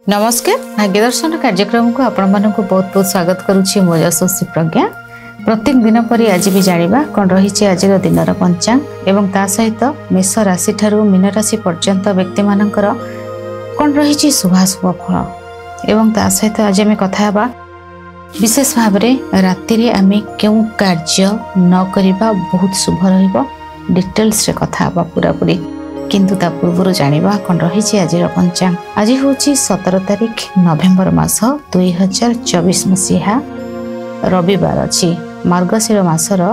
नमस्कार भाग्य दर्शन कार्यक्रम को आपण मानक बहुत बहुत स्वागत करुच्ची मो यशस्वी प्रज्ञा। प्रत्येक दिन पर आज भी जाना कौन रही आज दिन पंचांग एवं ता सहित मेष राशि ठारू मीन राशि पर्यंत व्यक्ति मानकर कौन रही शुभाशुभ फल एवं ता सहित आज आम कथा विशेष भाव में राति आम क्यों कार्य न करवा बहुत शुभ डिटेल्स रे कथा पूरा पूरी किंतु ता पूर्व जानिबा कौन रही आज पंचांग। आज हूँ 17 तारिख नवेम्बर मास 2024 मसीहा रविवार अच्छी मार्गशीर मासर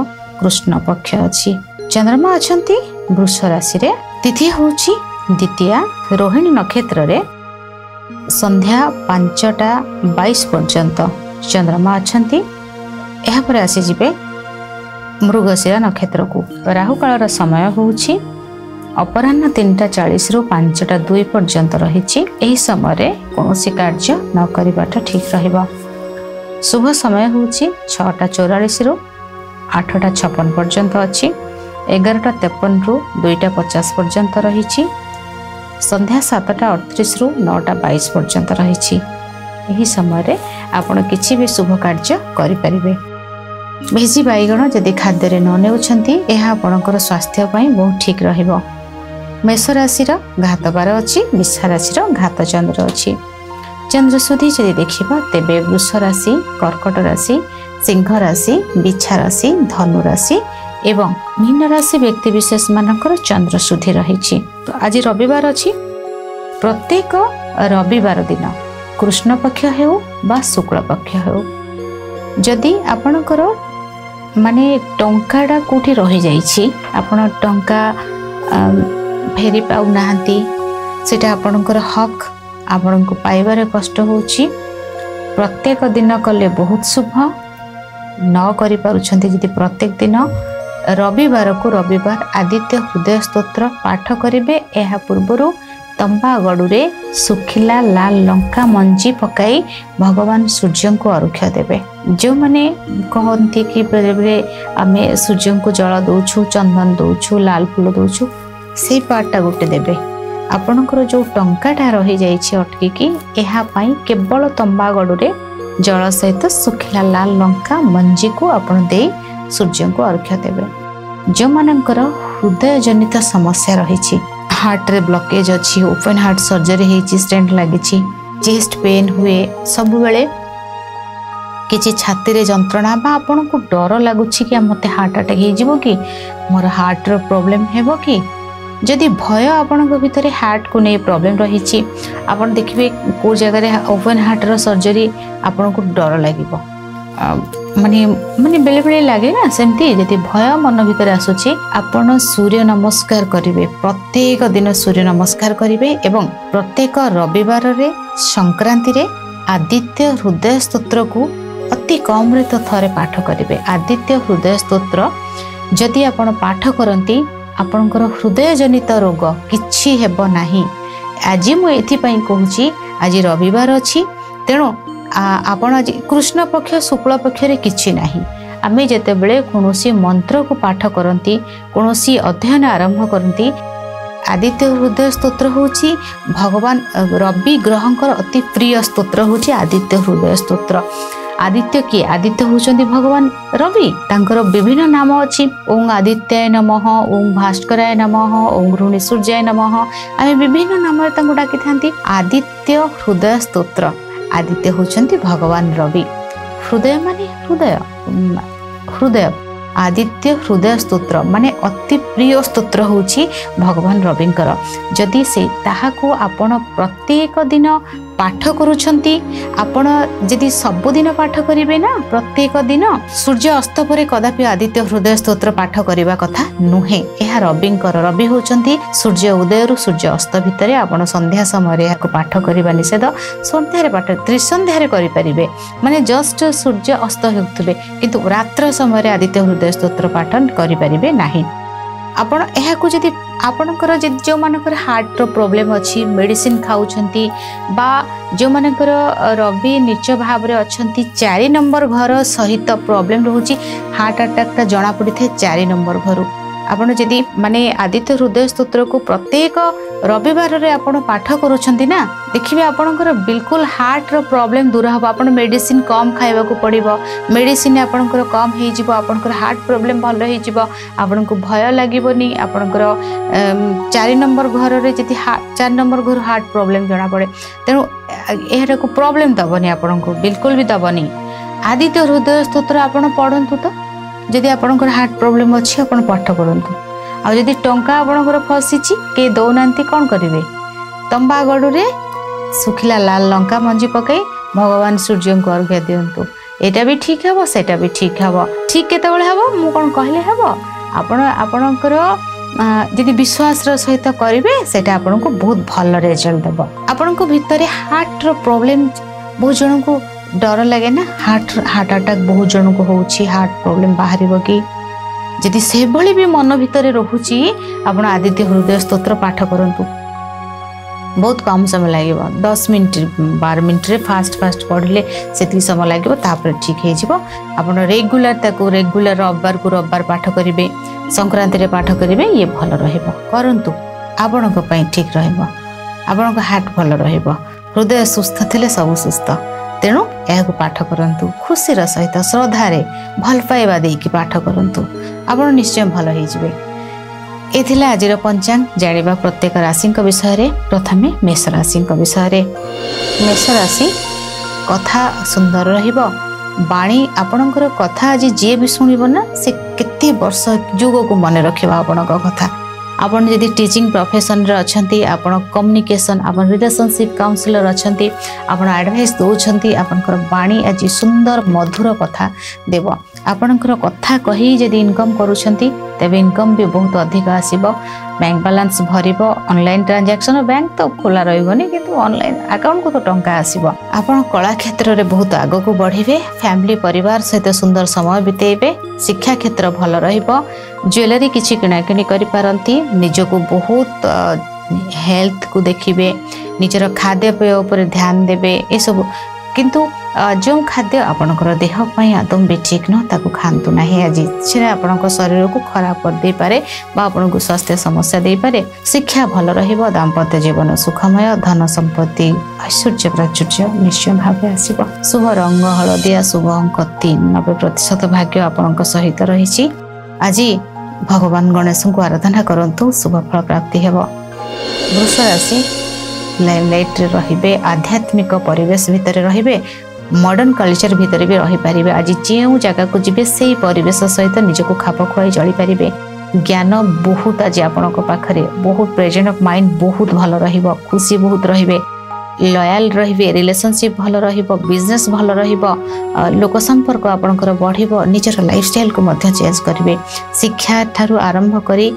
कृष्ण पक्ष अच्छी। चंद्रमा अछंती वृष राशि रे तिथि हूँ द्वितीया रोहिणी नक्षत्र रे संध्या 5:22 पर्यंत चंद्रमा अछंती। एहा पर आसी जिबे मृगशिरा नक्षत्र को। राहु काल समय हूँ अपराह्न 3:40 रु 5:02 पर्यंत रही समय कौन कार्य न करवाटा ठीक रहिबा। शुभ समय हूँ 6:44 रु 8:56 पर्यंत अच्छी। 11:53 रु 2:50 पर्यंत रही। संध्या 7:38 रु 9:22 पर्यंत रही समय आपण किसी भी शुभ कार्य करें। भेजी बैगण जदि खाद्य न नेउछंती यह आपणकर स्वास्थ्य बहुत ठीक रहिबो। मेष राशि घात 12 अच्छी मिषा राशि घात चंद्र अच्छी। चंद्र सुधी जदि देखा तेबे वृष राशि कर्कट राशि सिंह राशि बिछा राशि धनु राशि एवं मीन राशि व्यक्ति विशेष मानकर चंद्र सुधी रही। तो आज रविवार अच्छी प्रत्येक रविवार दिन कृष्ण पक्ष हेउ बा शुक्ल पक्ष हेउ जदि आपणकर माने टंकाटा कोठी रही जाइछि आपण टंका फेरी पाउ नाहंती सेटा आपणकर हक आपण को पाइबार कष्ट होछि। प्रत्येक दिन कले बहुत शुभ न करि पारुछंती जदि प्रत्येक दिन रविवार को रविवार आदित्य हृदय स्तोत्र पाठ करिवे। एहा पूर्वरु तंबा गड़ुरे सुखिला लाल लंका मंजी पकाई भगवान सूर्य को अर्घ्य देवे। जो माने कहती कि बेले बेले आमे सूर्य को जल दौछु चंदन दौछु लाल फूल दौछु से पार्टा गोटे देवे। आपणकर जो टंकाटा रही जाइछि अटकी एहा पाई केवल तंबा गड़ुरे जल सहित सुखिला लाल लंका मंजी को आपण दे सूर्य को अर्घ्य देवे। जो मानकर हृदय जनित समस्या रही हार्ट रे ब्लॉकेज अच्छी ओपन हार्ट सर्जरी होती स्टेंट लगी चेस्ट पेन हुए सब बेले किसी छाती रे जंत्रणा बा आपन को डर लगुच कि मत हार्ट अटैक हो कि मोर हार्ट रो प्रॉब्लम हेबो कि जदि भय आपण भितर हार्ट को नहीं प्रॉब्लम रही आपन देखिए को जगह रे ओपन हार्ट रो सर्जरी आपन को डर लागिबो माने माने बेले बेले लगे ना सेमती जदि भय मन भीतर आसुची आपण सूर्य नमस्कार करिवे। प्रत्येक दिन सूर्य नमस्कार करिवे एवं प्रत्येक रविवार रे संक्रांति रे आदित्य हृदय स्तोत्र को अति कम रे तो थरे पाठ करिवे। आदित्य हृदय स्तोत्र जदि आपण पाठ करंती आपणकर हृदय जनित रोग किछि हेबो नाही। आज मु एथि पई कहूची आज रविवार अछि तेणु आपण आज कृष्ण पक्ष शुक्ल पक्ष रे किछि नाही। आमे जेते बेले कोनोसी मंत्र को पाठ करंती कोनोसी अध्ययन आरंभ करंती आदित्य हृदय स्तोत्र होची भगवान रवि ग्रहंकर अति प्रिय स्तोत्र होची आदित्य हृदय स्तोत्र। आदित्य किए आदित्य होचंदी भगवान रवि तांकर विभिन्न नाम अछि। ओं आदित्याय नमः ओं भास्कराय नमः ओं ऋणी सूर्याय नमः आमे विभिन्न नाम रे तांको डाकी थांती। आदित्य हृदय स्तोत्र आदित्य होचंती भगवान रवि हृदय माने हृदय हृदय आदित्य हृदय स्तोत्र माने अति प्रिय स्तोत्र होची भगवान रविंकर। जदि से ताहाको आपण प्रत्येक दिन पाठ करूछंती आपण जदि सब दिन पाठ करिवे ना प्रत्येक दिन सूर्य अस्त परे कदापि आदित्य हृदय स्तोत्र पाठ करिवा कथा नुहे। एहा रविंकर रवि होचंती सूर्य उदय रु सूर्य अस्त भितरे आपण संध्या समय रे याको पाठ करिवा निषेध। संध्या रे पाठ त्रिसंध्या रे करि परिबे माने जस्ट सूर्य अस्त हेउथबे किंतु रात्र समय रे आदित्य हृदय स्तोत्र पाठ करि परिबे नाही। आपण एहाको जदि आपणकर जो मानकर हार्ट रो प्रॉब्लम अच्छी मेडिसिन खाउछंती बा जो मानकर रवि नीच भाव रे अछंती 4 नंबर घर सहित प्रॉब्लम रहउची हार्ट अटैक ता जना पड़ी थे 4 नंबर घर आपण जदि माने आदित्य हृदय स्तोत्र को प्रत्येक रविवार रे आपण पाठ करूछंती ना देखिबे आपणकर बिल्कुल हार्ट रो प्रॉब्लम दूर हबो आपण मेडिसिन कम खाइबा को पड़िबो मेडिसिन आपणकर कम हे जिवो आपणकर हार्ट प्रॉब्लम भलो हे जिवो आपणको भय लागिबोनी आपणकर 4 नंबर घर रे जदि 4 नंबर घर हार्ट प्रॉब्लम जणा पड़े तेनु एहरा को प्रॉब्लम दबनी आपणको बिल्कुल भी दबनी आदित्य हृदय स्तोत्र आपण पढंतु तो जदि आपणकर हार्ट प्रॉब्लम अछि आपण पाठ करंतु आ जदि टंका आपणकर फसिछि के दौनांती कोन करिवे तंबा गडु रे सुखिला लाल लंका मंजी पकई भगवान सूर्य को अर्घ्य दियंतु एटा भी ठीक हबो सेटा भी ठीक हबो ठीक केते बेले हबो मु कोन कहले हबो आपण आपणकर जदि विश्वास रो सहित करिवे सेटा आपनको बहुत भल रिजल्ट देबो आपनको भितरे हार्ट रो प्रॉब्लम बहुत जन को डर लगे ना हार्ट अटैक बहुत जन को होची हार्ट प्रॉब्लम बाहर कि जदि से भली भी मन भितर रोची आपण आदित्य हृदय स्तोत्र पाठ करंतु बहुत कम समय लगे 10 मिनट 12 मिनट रे फास्ट पढ़ले से समय लगे तापर ठीक हो आपण रेगुलर रविवार को रविवार पाठ करेंगे संक्रांति रे पाठ करेंगे ये भल रहिबो करंतु आपण ठीक रहिबो आपण हार्ट भल रहिबो हृदय सुस्थ थिले सब सुस्थ तेणु यह पाठ करंतु खुशीर सहित श्रद्धारे भल पाइबा देकी पाठ करंतु आपण निश्चय भल हो जिवे ए आज पंचांग जानिबा प्रत्येक राशि विषय रे प्रथमे मेष राशि विषय रे मेष राशि कथा सुंदर रहिबो बाणी आपणकर कथा आज जे भी सुनिबो ना से केते वर्ष जुग को मन रखिबा आपणक कथा आपण जदि टीचिंग प्रोफेशन रे अछंती आपण कम्युनिकेशन आपण रिलेशनशिप काउंसलर अछंती आपण एडवाइस दोछंती आपणकर बाणी आज सुंदर मधुर कथा देबो आपणकर कथा कही जदि इनकम करूछंती तबे इनकम भी बहुत अधिक आसीबो बैंक बैलेंस भरिबो ऑनलाइन ट्रांजैक्शन बैंक तो खोला रहिबोनी किंतु ऑनलाइन अकाउंट को तो टंका आसीबो आपण कला क्षेत्र रे बहुत आगो को बढ़िबे फैमिली परिवार सहित सुंदर समय बितेबे शिक्षा क्षेत्र भल रहिबो ज्वेलरी किछि किना किनी करि पारंती निजको बहुत हेल्थ को देखिबे निजर खाद्य पेय ऊपर ध्यान देबे ए सब किंतु जो खाद्य आपणकर देह पई आदम भी ठीक न ताकू खांतु नाही आज से आपणक शरीर को खराब कर दे पारे बा आपणको स्वास्थ्य समस्या दे पारे शिक्षा भल रहिबो दाम्पत्य जीवन सुखमय धन संपत्ति ऐश्वर्य प्राचुर्य निश्चय भाव आसीबो शुभ रंग हलदिया शुभ अंक 3 90% भाग्य आपणक सहित रहिछि आज भगवान गणेश को आराधना करंतु शुभ फल प्राप्ति हेबो वृष राशि लाइमलाइट रहिबे आध्यात्मिक परिवेश भितर रहिबे मॉडर्न कल्चर भितर भी रही पारिबे आज जे जगह को जिबे सेही परिवेश सहित निजको खाप खुआई चली पारिबे ज्ञान बहुत आज आपनक पाखरे बहुत प्रेजेंट ऑफ माइंड बहुत भल रहिबो खुशी बहुत रहिबे लॉयल रहिबे रिलेशनशिप भल रहिबो बिजनेस भल रहिबो लोक संपर्क आपनकर बढ़िबो निजर लाइफस्टाइल को मध्य चेंज करिवे शिक्षा ठारू आरंभ करी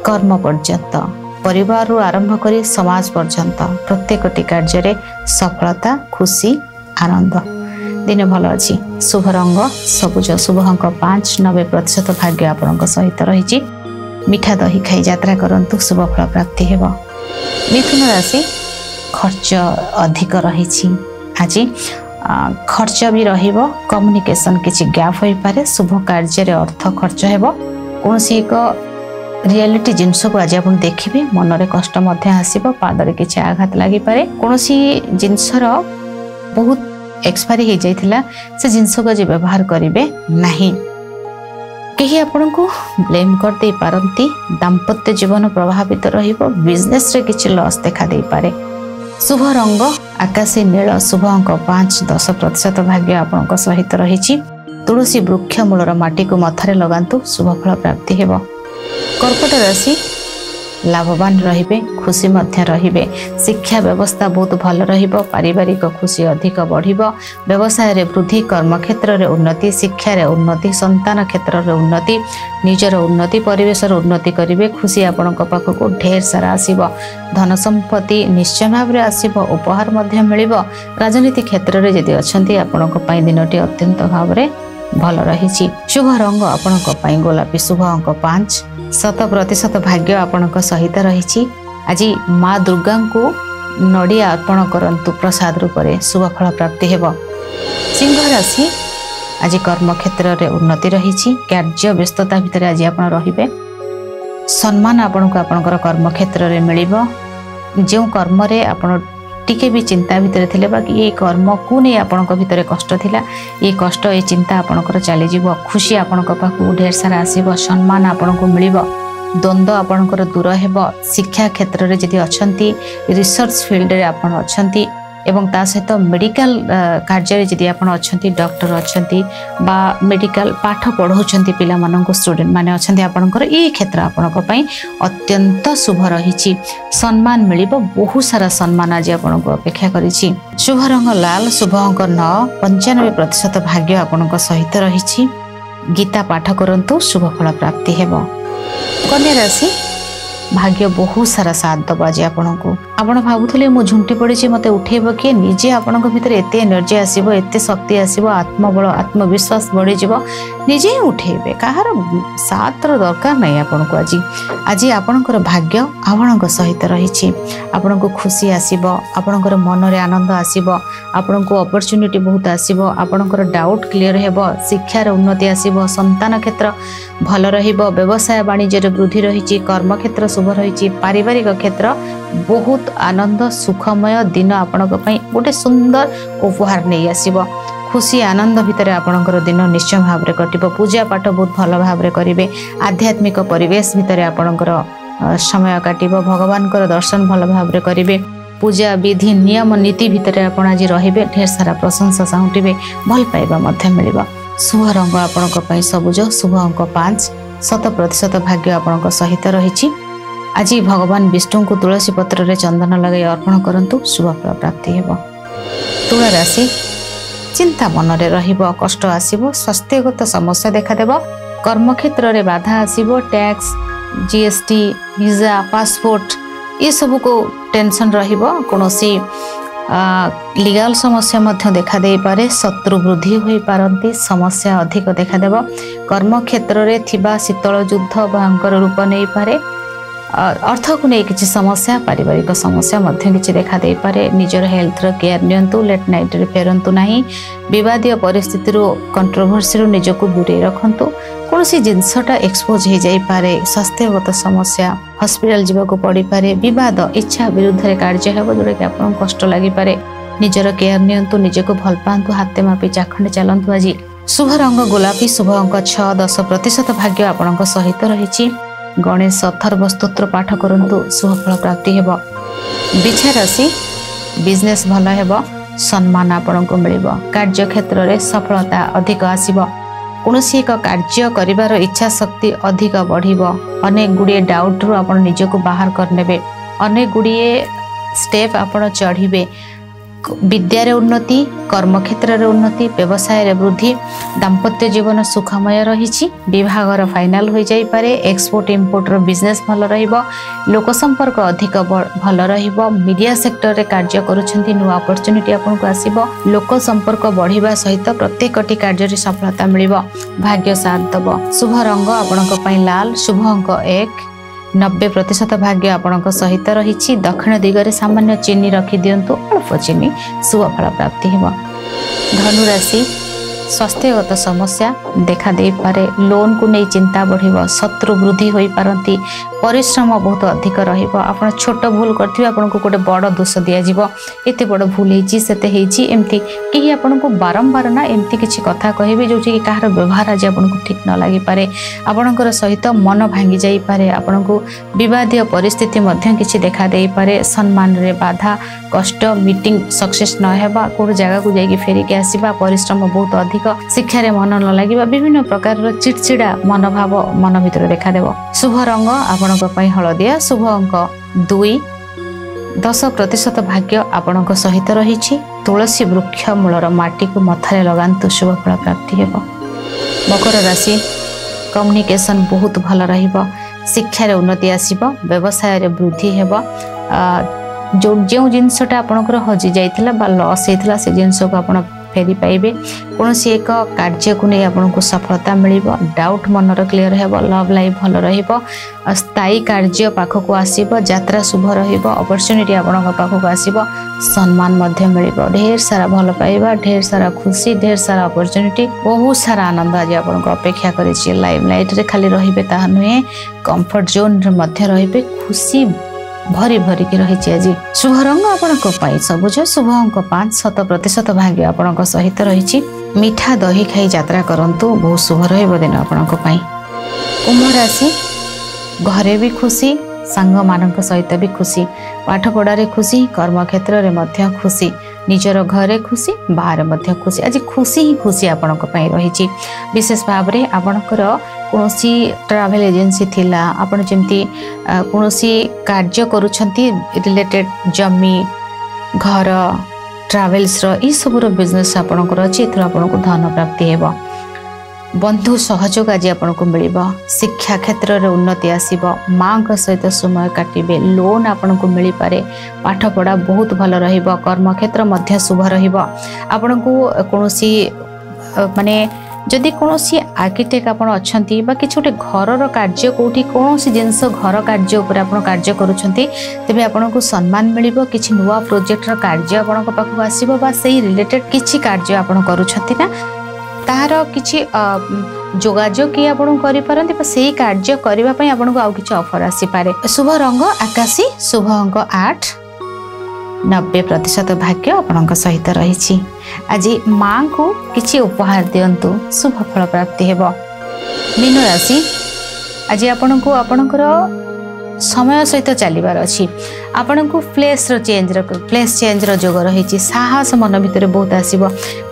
कर्म पर्यंत परिवार रु आरंभ करी समाज पर्यंत प्रत्येक कार्य रे सफलता खुशी आनंद दिन भल अच्छी शुभ रंग सबुज शुभ अंक 5 90% भाग्य आपणक सहित रही मीठा दही खाई यात्रा करंतु शुभ फल प्राप्ति हेबो मिथुन राशि खर्च अधिक रही आज खर्च भी रहिबो कम्युनिकेशन किछि गैप होई पारे शुभ कार्य रे अर्थ खर्च हेबो कोनसी एक रियलिटी जिनस को आज आप देखिए मन रे कष्ट मध्य आसीबो पादरे किछि आघात लागि पारे कोनसी जिनसर बहुत एक्सपायरी हो जाइथिला से जिनस को जे व्यवहार करिवे नाही कहीं आपण को ब्लेम कर दे पारंती दाम्पत्य जीवन प्रभावित रहिबो बिजनेस रे किछि लॉस देखा दे पारे शुभ रंग आकाशी नील शुभ अंक 5-10% भाग्य आपणक सहित रही तुलसी वृक्ष मूलर माटी को मथारे लगांतु शुभ फल प्राप्ति हेबो कर्कट राशि लाभवान रहिबे खुशी मध्य रहिबे शिक्षा व्यवस्था बहुत भल रहिबो पारिवारिक खुशी अधिक बढ़िबो व्यवसाय रे वृद्धि कर्म क्षेत्र रे उन्नति शिक्षा रे उन्नति संतान क्षेत्र रे उन्नति निजर उन्नति परिवेश रे उन्नति करिवे खुशी आपनक पाखको ढेर सारा आसीबो धन संपत्ति निश्चय भाव रे आसीबो उपहार मध्य मिलिबो राजनीति क्षेत्र रे जदि अछंती आपनक पई दिनटी अत्यंत भाव रे भल रही शुभ रंग आपनक पई गोलापी शुभ अंक 5% भाग्य आपनक सहित रही आज माँ दुर्गा को नड़िया अर्पण करंतु प्रसाद रूप में शुभ फल प्राप्ति हेबो सिंह राशि आज कर्म क्षेत्र में उन्नति रही कार्य व्यस्तता भितर आज आप रहिबे सम्मान आपनको आपणकर कर्मक्षेत्र में मिलिबो जो कर्म रे आपण टिके भी चिंता भितर थिले बा कि ये कर्म को नहीं आपणक भितर कष्ट थिला ये कष्ट ये चिंता आपणकर चली जीवो खुशी आपणक पाखु ढेर सारा आसीबो सम्मान आपणको मिलिबो द्वंद्व आपणकर दूर हेबो शिक्षा क्षेत्र रे जदि अछंती रिसर्च फील्ड रे आपण अछंती एवं ता सहित मेडिकल कार्य जदि आपण अछंती डॉक्टर अछंती बा मेडिकल पाठ पढ़ौछंती पिला मानको स्टूडेंट माने अछंती आपणकर ई क्षेत्र आपणक पई अत्यंत शुभ रहिछि सम्मान मिलिबो बहु सारा सम्मान आज आपणको अपेक्षा करिछि शुभ रंग लाल शुभ अंक 9 95% भाग्य आपणक सहित रहिछि गीता पाठ करंतु शुभ फल प्राप्ति हेबो कन्या राशि भाग्य बहुत सारा साथ दब आज आपको आपण भावुले मु झुंटी पड़ी मत उठेब किए निजे आपण भीतर एत एनर्जी आसब एत शक्ति आसब आत्मबल आत्मविश्वास बढ़ी निजे ही उठेबे कहार साथ दरकार नहीं आपन को आज आपणकर भाग्य आपण सहित रही आपण को खुशी आसब आपणकर मन रे आनंद आसब आपण को अपॉर्चुनिटी बहुत आसब आपणकर डाउट क्लियर हेब शिक्षार उन्नति आसब संतान क्षेत्र भल रहिबो व्यवसाय वाणिज्य वृद्धि रही कर्म क्षेत्र शुभ रही पारिवारिक क्षेत्र बहुत आनंद सुखमय दिन आपण गोटे सुंदर उपहार नहीं आसब खुशी आनंद भितर आपणकर दिन निश्चय भाव में कटिब पूजा पाठ बहुत भल भाव में करेंगे आध्यात्मिक परिवेश भितर आपणकर समय काटिब भगवान दर्शन भल भाव में करेंगे पूजा विधि नियम नीति भितर आपण आज रहिबे ढेर सारा प्रशंसा साउंटिबे भल पाइबा मध्य मिलिबा शुभ रंग आपणक सबुज शुभ अंक 5 100% भाग्य आपणक सहित रही आज भगवान विष्णु को तुलसी पत्र रे चंदन लगाई अर्पण करंतु शुभ फल प्राप्ति हेबो तुला राशि चिंता मन रे रहिबो कष्ट आसीबो स्वास्थ्यगत समस्या देखा देबो कर्म क्षेत्र रे बाधा आसीबो टैक्स जीएसटी वीजा पासपोर्ट ये सब को टेंशन रहिबो कोनोसी लीगल समस्या मध्य देखा दे पारे शत्रु वृद्धि होई पारंती समस्या अधिक देखा देबो कर्म क्षेत्र रे थिबा शीतल युद्ध भयंकर रूप नहीं पारे अर्थ को नहीं किसी समस्या पारिवारिक समस्या मध्य किसी देखा दे पारे निजर हेल्थ केयर नियंतु लेट नाइट रे फेरंतु नहीं विवादीय परिस्थिति कंट्रोवर्सी निजको दूरे रखंतु कौन सी जिनसटा एक्सपोज हो जाई पारे स्वास्थ्यगत समस्या हॉस्पिटल जीवाको पड़ी पारे विवाद इच्छा विरुद्ध रे कार्य हेबो जोटा कि आपन कष्ट लागि पारे निजर केयर नियंतु निजको भल पांतु हाथे मापी चाखंडे चलंतु आज शुभ रंग गोलापी शुभ अंक 6-10% भाग्य आपनक सहित रही गणेश अथर्व स्तोत्र पाठ करंतु शुभ फल प्राप्ति हेबो बिछा राशि बिजनेस भल हेबो सम्मान आपनक मिलिबो कार्य क्षेत्र रे सफलता अधिक आसीबो कौनसी एक कार्य करिवार इच्छा शक्ति अधिक बढ़िबो अनेक गुड़िए डाउट रु आपण निजको बाहर करनेबे अनेक गुड़िए स्टेप आपण चढ़ीबे विद्यार उन्नति कर्म क्षेत्र रे उन्नति व्यवसाय रे वृद्धि दाम्पत्य जीवन सुखमय रही विभागर फाइनाल हो जाई पारे एक्सपोर्ट इंपोर्ट रो बिजनेस भल रहिबो लोक संपर्क अधिक भल रहिबो मीडिया सेक्टर रे कार्य करूछंती नुआ अपॉर्चुनिटी आपन को आसीबो लोक संपर्क बढ़िबा सहित प्रत्येकटी कार्य रे सफलता मिलिबो भाग्य साथ दबो शुभ रंग आपनक पई लाल शुभ अंक 1 90% भाग्य आपणक सहित रही दक्षिण दिगरे सामान्य चीनी रखी दिंतु अल्प चीनी शुभ फल प्राप्ति हेबो धनु राशि स्वास्थ्यगत समस्या देखा दे पारे लोन को नहीं चिंता बढ़िबो शत्रु वृद्धि होई पारंती परिश्रम बहुत अधिक रहिबो आपण छोट भूल करथिबे आपण को गोटे बड़ दोष दिया जिवो एते बड़ भूल हेची सेते हेची एमती कि आपण को बारंबार ना एमती किछि कथा कहिबे जो कि कहार व्यवहार आज आपण को ठीक न लागि पारे आपणकर सहित मन भांगी जाई पारे आपण को विवादीय परिस्थिति मध्य किछि देखा देई पारे सम्मान रे बाधा कष्ट मीटिंग सक्सेस न हेबा को जगह को जाई फेरी के आसीबा परिश्रम बहुत अधिक शिक्षा रे मन न लागिबा विभिन्न प्रकार चिड़चिड़ा मनोभाव मन भितर देखा देबो शुभ रंग आपणक पई हळदिया शुभ अंक 2-10% भाग्य आपणक सहित रही तुलसी वृक्ष मूलर माटी को मथारे लगांतु शुभ फल प्राप्ति हेबो मकर राशि कम्युनिकेशन बहुत भल रहिबो शिक्षा रे उन्नति आसीबो व्यवसाय रे वृद्धि हेबो जो जिनसटा आपणकर हजि जाइथिला बा लॉस हेथिला से जिनस को आपण फेरी पाइबे कौन सी एक कार्य को नहीं आपको सफलता मिल डाउट मनर क्लीयर हो लव लाइफ भल स्थायी कार्य पाखक आसब यात्रा शुभ रपर्चुनिटी आपण पाखक आसब सम्मान मिल ढेर सारा भल पाइबा ढेर सारा खुशी ढेर सारा अपॉर्चुनिटी बहुत सारा आनंद आज आपको अपेक्षा करेछि लाइफ लाइट रे खाली रहिबे ता नुहे कंफर्ट जोन रे मध्य रहिबे खुशी भरी भरी की रही आज शुभ रंग आपण सबुज शुभ अंक 5% भाग्य आपण सहित रही मीठा दही खाई यात्रा करंतु बहुत शुभ रहिबो दिन आपण कुंभ राशि घरे भी खुशी सांग मानक सहित भी खुशी पाठ पढ़ारे खुशी कर्म क्षेत्र रे मध्य खुशी निजर घरे खुशी बाहर मध्य खुशी आज खुशी ही खुशी आपण रही विशेष भाव में आपणकर कौन ट्रैवल एजेंसी थिला आपण जमती कौन कार्य करुछंती रिलेटेड जमी घर ट्रैवल्स रो ई सबुर बिजनेस आपणकर अछि एथरा आपनको धन प्राप्ति हेबो बंधु सहयोग आज आपको मिल शिक्षा क्षेत्र में उन्नति आसब माँ सहित समय काटे लोन आपन को मिल पारे पाठ पढ़ा बहुत भल कर्म क्षेत्र मध्य शुभ आपण को कौन माने जदि कौन आर्किटेक्ट आप अच्छा कि गोटे घर कार्य कौटी कौन जिनस घर कार्य उपर आप कार्य करुँचे तेज आपन को सम्मान मिल कि नुआ प्रोजेक्टर कार्य आपण पाखक आसब से रिलेटेड किसी कार्य आप करुँच तार किछि जोगाजोग कि आपण करि परंती से कार्य करने आपको आउ किछि ऑफर आसी पारे शुभ रंग आकाशी शुभ अंक 8 90% भाग्य आपण सहित रही आज माँ को किछि उपहार दियंतु शुभ फल प्राप्ति हेबो मीन राशि आज आपण को आपणकर समय सहित चलबार अच्छी आपण को प्लेस चेंज जोग रही साहस मन भितर बहुत आसब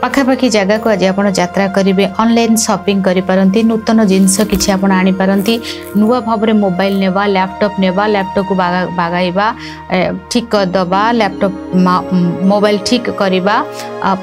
पाखापाखि जगह को आज आप यात्रा करेंगे ऑनलाइन शॉपिंग करिपारंती नूतन जिनस किछि आपण आनी पारंती नुआ भाव में मोबाइल नेबा लैपटॉप को बागाइबा ठीक करदबा लैपटॉप मोबाइल ठीक करवा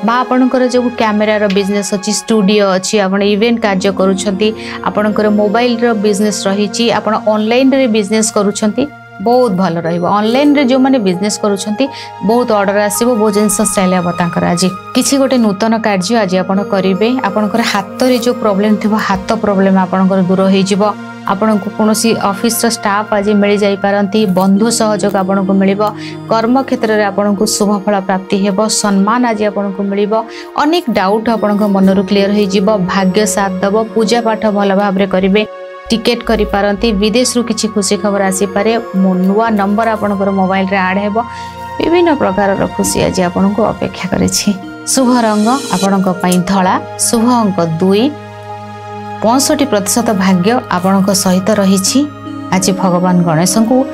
बा आपणकर जो कैमेरार बिजनेस अच्छी स्टूडियो अच्छी आप इवेंट कार्य करुछंती आपणकर मोबाइल रो बिजनेस रही आप ऑनलाइन रे बिजनेस करुछंती बहुत भल ऑनलाइन रे जो माने बिजनेस करुछंती बहुत ऑर्डर आसीबो बहुत जिनस सेल हेबो तांकर आज किछि गोटे नूतन कार्य आज आपण करिवे आपणकर हाथ रे जो प्रॉब्लम थिबो हाथ प्रॉब्लम आपणकर दूर होई जिवो आपण को कोनोसी ऑफिस रो स्टाफ आज मिल जाई पारंती बंधु सहयोग आपण को मिलिबो कर्म क्षेत्र रे आपण को शुभ फल प्राप्ति हेबो सम्मान आज आपण को मिलिबो अनेक डाउट आपण को मन रो क्लियर होई जिवो भाग्य साथ दबो पूजा पाठ भल भाव रे करिवे टिकेट करि पारंती विदेश रु किछि खुशी खबर आसी पारे नुआ नंबर आपनकर मोबाइल रे ऐड हेबो विभिन्न प्रकार रो खुशी आज आपन को अपेक्षा करिछि शुभ रंग आपनक पई धळा शुभ अंक 2 65% भाग्य आपनक सहित रहिछि आज भगवान गणेश को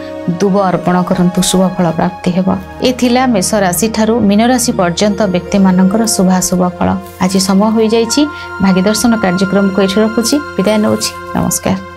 दुब अर्पण करंतु शुभ फल प्राप्ति हेबो एथिला मेष राशि ठारू मीन राशि पर्यंत व्यक्ति मानकर शुभाशुभ फल आज समय हो जाइछि भाग्य दर्शन कार्यक्रम को एठी रखुछि विदाय नउछि नमस्कार।